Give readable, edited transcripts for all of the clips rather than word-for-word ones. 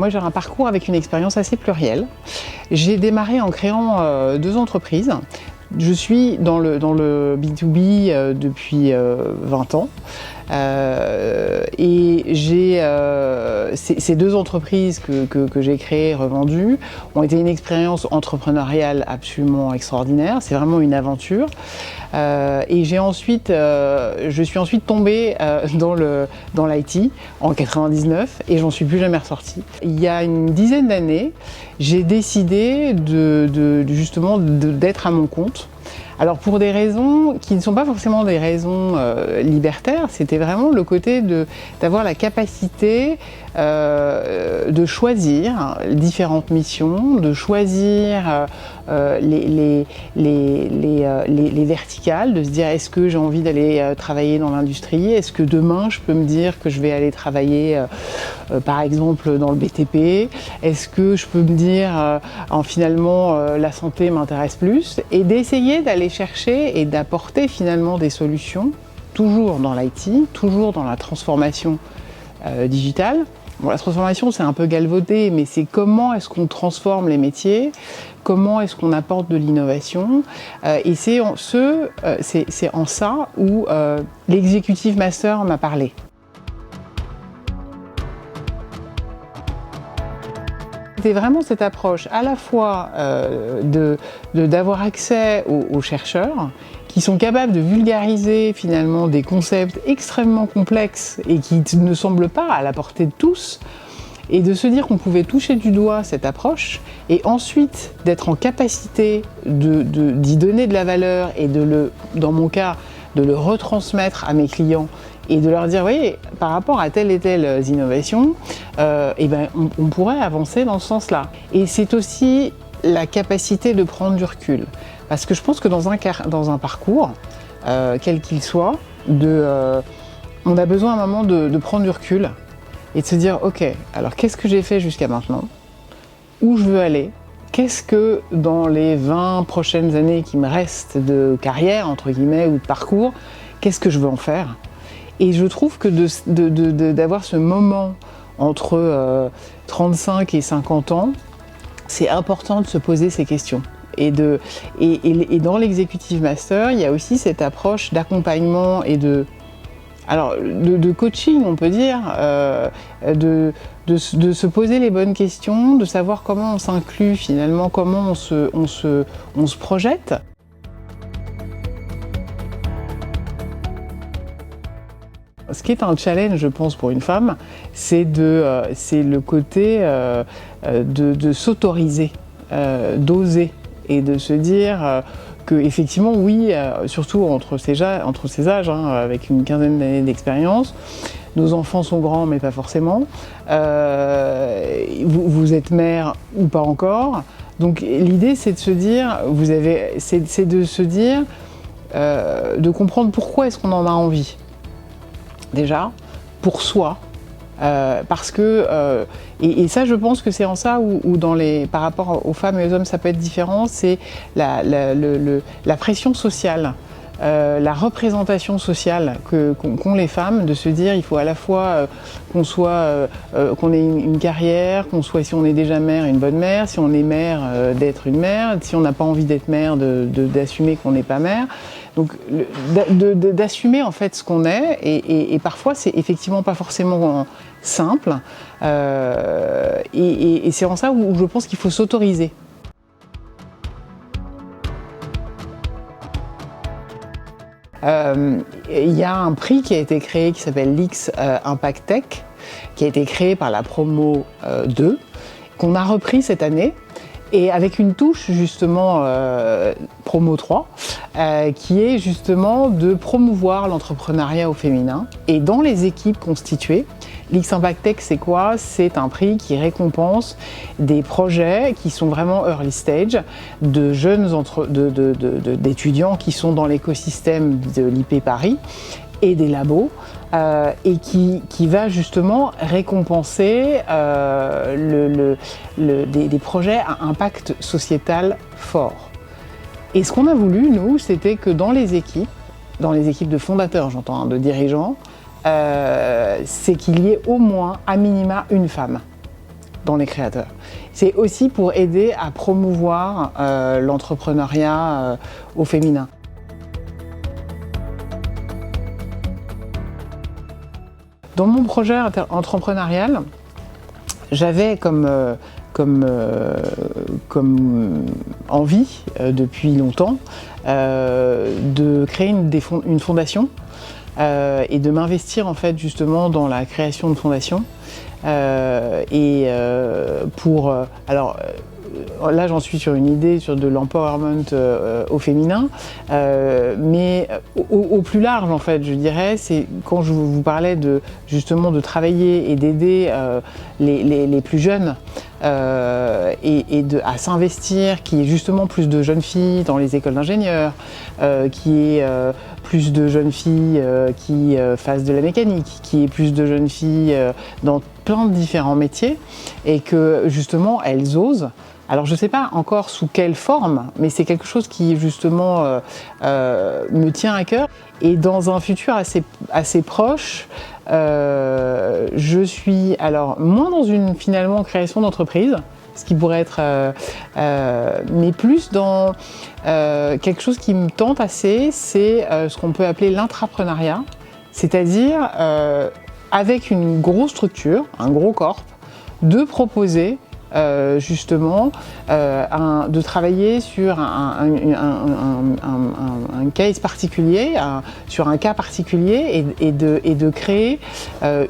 moi j'ai un parcours avec une expérience assez plurielle. J'ai démarré en créant 2 entreprises. Je suis dans le B2B depuis 20 ans. Et j'ai ces 2 entreprises que j'ai créées, revendues, ont été une expérience entrepreneuriale absolument extraordinaire. C'est vraiment une aventure. Et je suis ensuite tombée dans l'IT en 99 et j'en suis plus jamais ressortie. Il y a une dizaine d'années, j'ai décidé justement d'être à mon compte. Alors pour des raisons qui ne sont pas forcément des raisons libertaires, c'était vraiment le côté d'avoir la capacité de choisir différentes missions, de choisir les verticales, de se dire est-ce que j'ai envie d'aller travailler dans l'industrie, est-ce que demain je peux me dire que je vais aller travailler par exemple dans le BTP, est-ce que je peux me dire finalement la santé m'intéresse plus, et d'essayer d'aller chercher et d'apporter finalement des solutions, toujours dans l'IT, toujours dans la transformation digitale. Bon, la transformation, c'est un peu galvaudé, mais c'est comment est-ce qu'on transforme les métiers, comment est-ce qu'on apporte de l'innovation, et c'est en ça où l'executive master m'a parlé. C'était vraiment cette approche à la fois d'avoir accès aux chercheurs qui sont capables de vulgariser finalement des concepts extrêmement complexes et qui ne semblent pas à la portée de tous, et de se dire qu'on pouvait toucher du doigt cette approche et ensuite d'être en capacité d'y donner de la valeur et dans mon cas, de le retransmettre à mes clients et de leur dire, vous voyez, par rapport à telle et telle innovation, on pourrait avancer dans ce sens-là. Et c'est aussi la capacité de prendre du recul. Parce que je pense que dans un parcours, quel qu'il soit, on a besoin à un moment de prendre du recul et de se dire, ok, alors qu'est-ce que j'ai fait jusqu'à maintenant? Où je veux aller? Qu'est-ce que dans les 20 prochaines années qui me restent de carrière, entre guillemets, ou de parcours, qu'est-ce que je veux en faire? Et je trouve que d'avoir ce moment entre 35 et 50 ans, c'est important de se poser ces questions. Et dans l'executive master, il y a aussi cette approche d'accompagnement et de coaching, on peut dire, de se poser les bonnes questions, de savoir comment on s'inclut finalement, comment on se projette. Ce qui est un challenge, je pense, pour une femme, c'est le côté de s'autoriser, d'oser et de se dire que effectivement, oui, surtout entre ces âges, avec une quinzaine d'années d'expérience, nos enfants sont grands, mais pas forcément. Vous êtes mère ou pas encore. Donc l'idée, c'est de se dire, de comprendre pourquoi est-ce qu'on en a envie. Déjà, pour soi, parce que, et ça je pense que c'est en ça où par rapport aux femmes et aux hommes ça peut être différent, c'est la pression sociale, la représentation sociale qu'ont les femmes, de se dire il faut à la fois qu'on ait une carrière, qu'on soit, si on est déjà mère, une bonne mère, si on est mère, d'être une mère, si on n'a pas envie d'être mère, d'assumer qu'on n'est pas mère. Donc d'assumer en fait ce qu'on est, et parfois c'est effectivement pas forcément simple, et c'est en ça où je pense qu'il faut s'autoriser. Il y a un prix qui a été créé qui s'appelle l'X Impact Tech, qui a été créé par la promo 2, qu'on a repris cette année. Et avec une touche justement promo 3, qui est justement de promouvoir l'entrepreneuriat au féminin. Et dans les équipes constituées, l'X Impact Tech, c'est quoi? C'est un prix qui récompense des projets qui sont vraiment early stage, de jeunes d'étudiants qui sont dans l'écosystème de l'IP Paris et des labos, et qui va justement récompenser des projets à impact sociétal fort. Et ce qu'on a voulu, nous, c'était que dans les équipes de fondateurs, j'entends, de dirigeants, c'est qu'il y ait au moins, à minima, une femme. dans les créateurs. C'est aussi pour aider à promouvoir l'entrepreneuriat au féminin. Dans mon projet entrepreneurial, j'avais comme envie depuis longtemps de créer une fondation et de m'investir en fait justement dans la création de fondations là j'en suis sur une idée sur de l'empowerment au féminin, mais au plus large en fait je dirais, c'est quand je vous parlais justement de travailler et d'aider les plus jeunes à s'investir, qu'il y ait justement plus de jeunes filles dans les écoles d'ingénieurs, qu'il y ait plus de jeunes filles qui fassent de la mécanique, qu'il y ait plus de jeunes filles dans plein de différents métiers et que justement elles osent. Alors je ne sais pas encore sous quelle forme, mais c'est quelque chose qui justement me tient à cœur. Et dans un futur assez proche, je suis alors moins dans une finalement création d'entreprise, ce qui pourrait être, mais plus dans quelque chose qui me tente assez, c'est ce qu'on peut appeler l'intrapreneuriat, c'est-à-dire avec une grosse structure, un gros corp, de proposer justement de travailler sur un case particulier, sur un cas particulier et de créer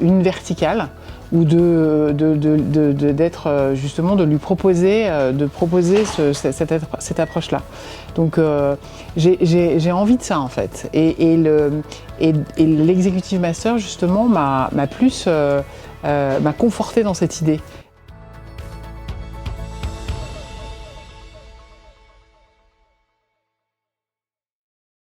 une verticale ou d'être justement de lui proposer cette approche-là. Donc j'ai envie de ça en fait. Et l'executive master justement m'a conforté dans cette idée.